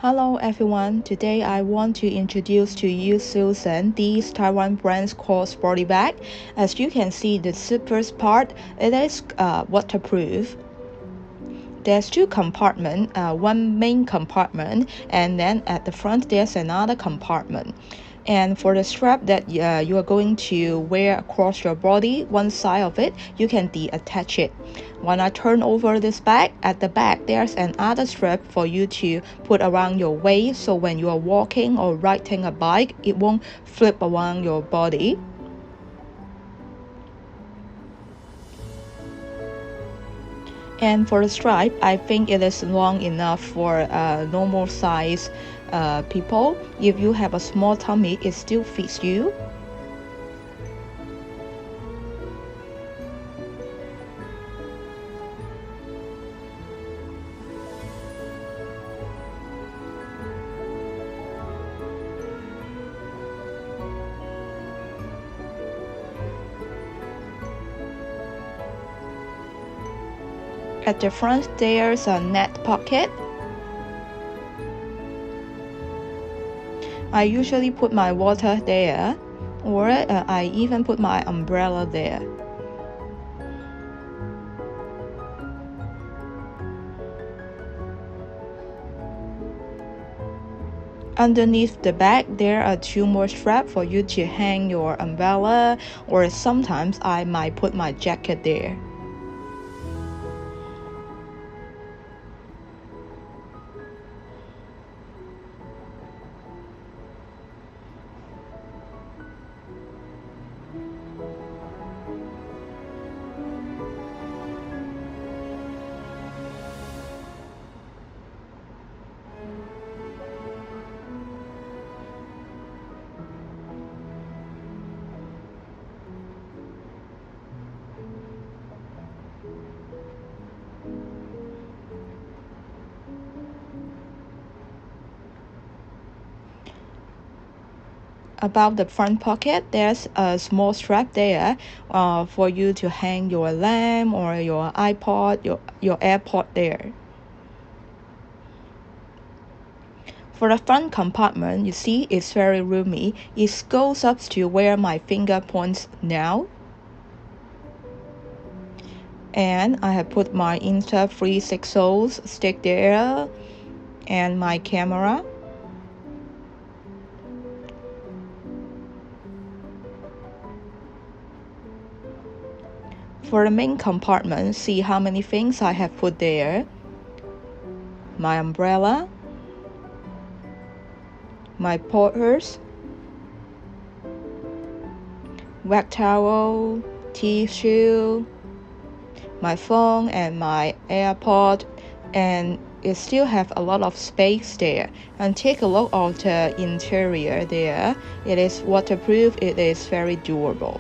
Hello everyone, today I want to introduce to you Sealson, this Taiwan brand's crossbody bag. As you can see, the first part, it is waterproof. There's two compartments, one main compartment, and then at the front there's another compartment. And for the strap that you are going to wear across your body, one side of it, you can detach it. When I turn over this bag, at the back there's another strap for you to put around your waist, so when you are walking or riding a bike, it won't flip around your body. And for the stripe, I think it is long enough for normal size people. If you have a small tummy, it still fits you. At the front, there's a net pocket. I usually put my water there, or I even put my umbrella there. Underneath the bag, there are two more straps for you to hang your umbrella, or sometimes I might put my jacket there. About the front pocket, there's a small strap there for you to hang your lamp or your iPod, your AirPod there. For the front compartment, you see it's very roomy. It goes up to where my finger points now. And I have put my Insta360 stick there and my camera. For the main compartment, see how many things I have put there. My umbrella, my purse, wet towel, tissue, my phone and my AirPod, and it still have a lot of space there. And take a look at the interior there. It is waterproof, it is very durable.